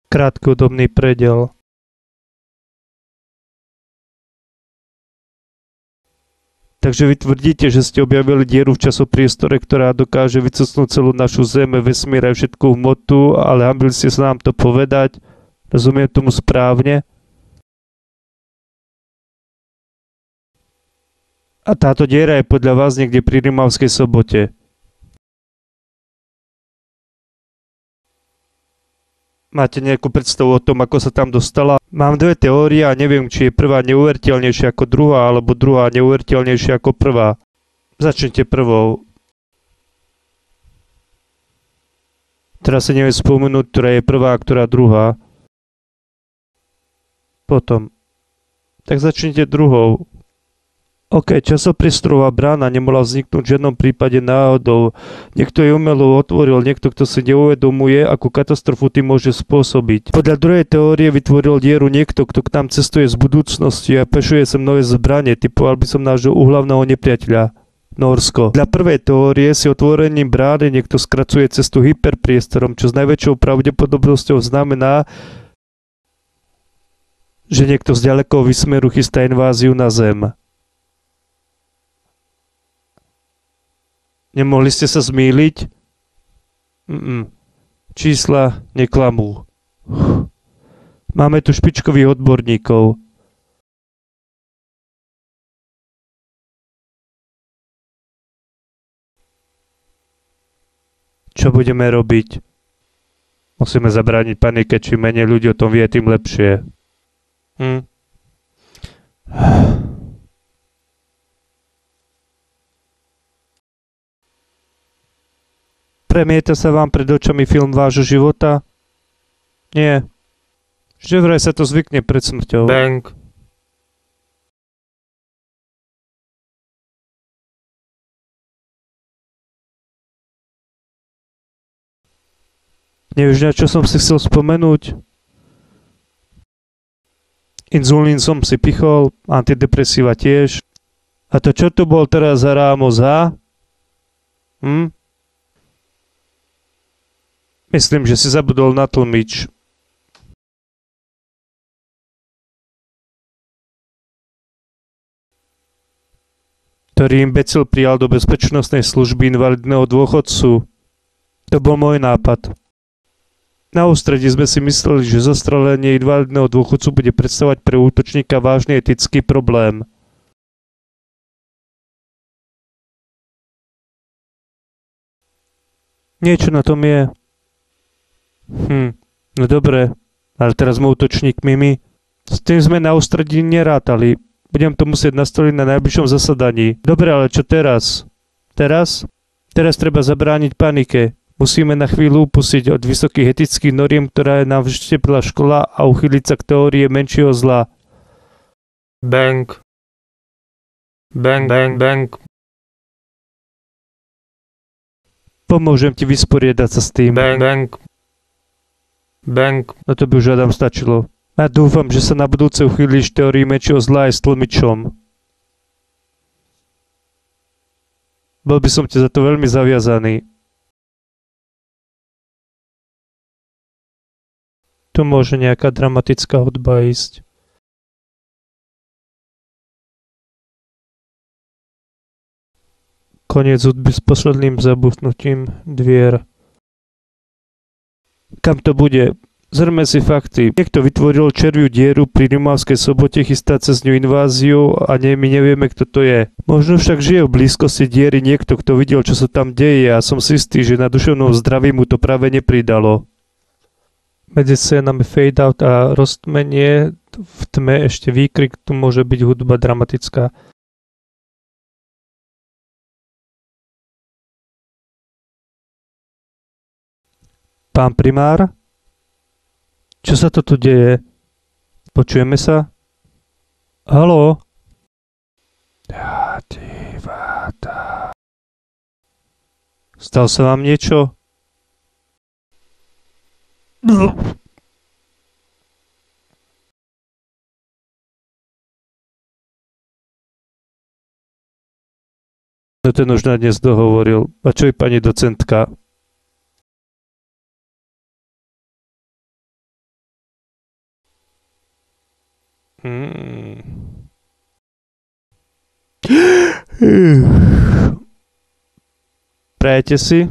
Krátkodobný predel. Takže vy tvrdíte, že ste objavili dieru v časopriestore, ktorá dokáže vycucnúť celú našu Zem, vesmír a všetkú hmotu, ale hambili ste sa nám to povedať. Rozumiem tomu správne? A táto diera je podľa vás niekde pri Rimavskej Sobote. Máte nejakú predstavu o tom, ako sa tam dostala? Mám dve teórie a neviem, či je prvá neuveriteľnejšia ako druhá, alebo druhá neuveriteľnejšia ako prvá. Začnite prvou. Teraz sa neviem spomenúť, ktorá je prvá a ktorá druhá. Potom. Tak začnite druhou. OK, časopriestorová brána nemohla vzniknúť v žiadnom prípade náhodou. Niekto ju umelo otvoril, niekto, kto si neuvedomuje, akú katastrofu tým môže spôsobiť. Podľa druhej teórie vytvoril dieru niekto, kto k nám cestuje z budúcnosti a pešuje sem nové zbranie, typoval by som nášho úhlavného nepriateľa. Norsko. Dla prvej teórie si otvorením brány niekto skracuje cestu hyperpriestorom, čo s najväčšou pravdepodobnosťou znamená, že niekto z ďalekého vesmíru chystá inváziu na Zem. Nemohli ste sa zmýliť? Čísla neklamú. Máme tu špičkových odborníkov. Čo budeme robiť? Musíme zabrániť panike, čím menej ľudí o tom vie, tým lepšie. Premieta sa vám pred očami film vášho života? Nie. Že vraj sa to zvykne pred smrťou. Bang. Nevieš, na čo som si chcel spomenúť? Inzulín som si pichol, antidepresíva tiež. A to čo to bol teraz za rámos, ha? Myslím, že si zabudol na tlmič. Ktorý imbecil prijal do bezpečnostnej služby invalidného dôchodcu. To bol môj nápad. Na ústredí sme si mysleli, že zostrelenie invalidného dôchodcu bude predstavovať pre útočníka vážny etický problém. Niečo na tom je. No dobre, ale teraz sme útočníkmi my. S tým sme na ústredí nerátali. Budem to musieť nastoliť na najbližšom zasadaní. Dobre, ale čo teraz? Teraz? Teraz treba zabrániť panike. Musíme na chvíľu upustiť od vysokých etických noriem, ktorá nám vštepila škola a uchyliť sa k teórie menšieho zla. Bang. Bang, bang, bang. Pomôžem ti vysporiadať sa s tým. Bang, bang. Bang. No to by už Adam stačilo. Ja dúfam, že sa na budúce uchýliš teórii menšieho zla aj s tlmičom. Bol by som ti za to veľmi zaviazaný. Tu môže nejaká dramatická hudba ísť. Koniec hudby s posledným zabuchnutím dvier. Kam to bude? Zhrňme si fakty. Niekto vytvoril červiu dieru pri Rimavskej Sobote, chystá cez ňu inváziu a my nevieme, kto to je. Možno však žije v blízkosti diery niekto, kto videl, čo sa tam deje a som si istý, že na duševnom zdraví mu to práve nepridalo. Medzi scénami fade out a roztmenie, v tme ešte výkrik, tu môže byť hudba dramatická. Pán primár? Čo sa to tu deje? Počujeme sa? Haló? Stalo sa vám niečo? No ten už na dnes dohovoril. A čo je pani docentka? Prajete si?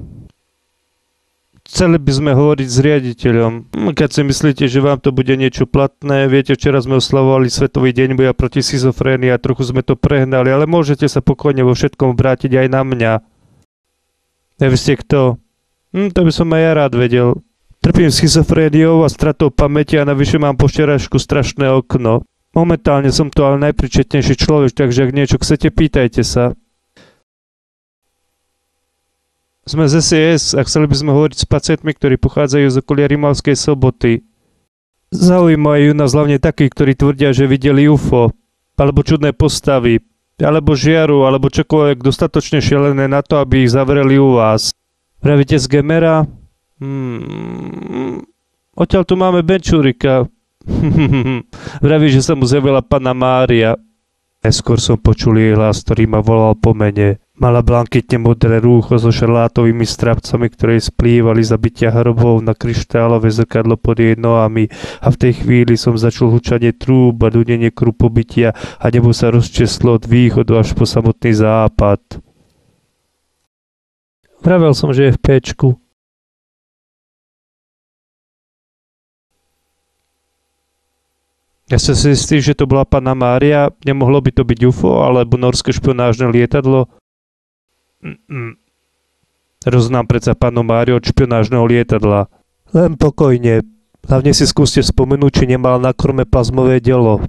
Chceli by sme hovoriť s riaditeľom. Keď si myslíte, že vám to bude niečo platné, viete, včera sme oslavovali Svetový deň boja proti schizofrénii a trochu sme to prehnali, ale môžete sa pokojne vo všetkom vrátiť aj na mňa. Vy ste kto? To by som aj ja rád vedel. Trpím schizofréniou a stratou pamäti a navyše mám po včerajšku strašné okno. Momentálne som tu ale najpričetnejší človek, takže ak niečo chcete, pýtajte sa. Sme z SIS a chceli by sme hovoriť s pacientmi, ktorí pochádzajú z okolia Rimavskej Soboty. Zaujímajú nás hlavne takí, ktorí tvrdia, že videli UFO, alebo čudné postavy, alebo žiaru, alebo čokoľvek dostatočne šialené na to, aby ich zavreli u vás. Pravíte z Gemera? Odtiaľ tu máme Benčúrika. Vraví, že sa mu zjavila Panna Mária. Neskôr som počul jej hlas, ktorý ma volal po mene. Mala blankitne modré rúcho so šarlátovými strapcami, ktoré splývali z zabitia hrobov na kryštálové zrkadlo pod jej nohami a v tej chvíli som začul hučanie trúb a dudenie krupobytia a nebo sa rozčeslo od východu až po samotný západ. Vravel som, že je v péčku. Ja som si istý, že to bola Panna Mária, nemohlo by to byť UFO alebo norské špionážne lietadlo. Roznám predsa Pannu Máriu od špionážneho lietadla. Len pokojne. Hlavne si skúste spomenúť, či nemal na krme plazmové delo.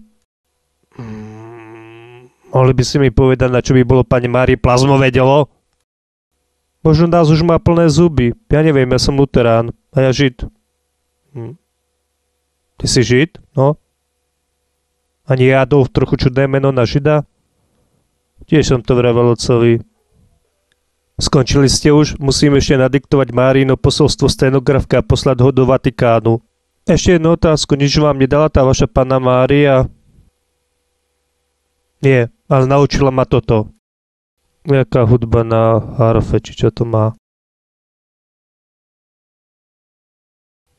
Mohli by si mi povedať, na čo by bolo pani Márii plazmové delo? Možno nás už má plné zuby. Ja neviem, ja som luterán. A ja žid. Ty si žid? No. Ani Adolf, trochu čudné meno na žida? Tiež som to vravel otcovi. Skončili ste už? Musím ešte nadiktovať Márino posolstvo stenografka a poslať ho do Vatikánu. Ešte jednu otázku, nič vám nedala tá vaša Panna Mária? Nie, ale naučila ma toto. Jaká hudba na harfe, či čo to má?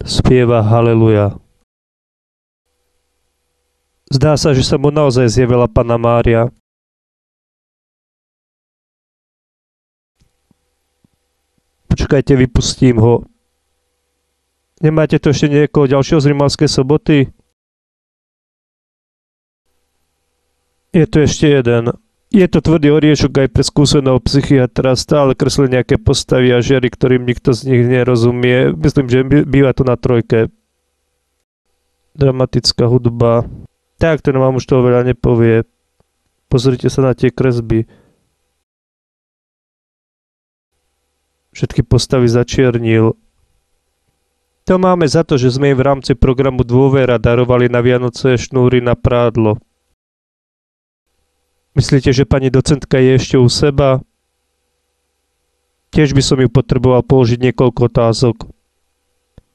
Spieva Haleluja. Zdá sa, že sa mu naozaj zjavila Panna Mária. Počkajte, vypustím ho. Nemáte tu ešte niekoho ďalšieho z Rimavskej Soboty? Je tu ešte jeden. Je to tvrdý oriešok aj pre skúseného psychiatra. Stále kreslí nejaké postavy a žiary, ktorým nikto z nich nerozumie. Myslím, že býva tu na trojke. Dramatická hudba. Tak, ten vám už toho veľa nepovie. Pozrite sa na tie kresby. Všetky postavy začiernil. To máme za to, že sme im v rámci programu Dôvera darovali na Vianoce šnúry na prádlo. Myslíte, že pani docentka je ešte u seba? Tiež by som ju potreboval položiť niekoľko otázok.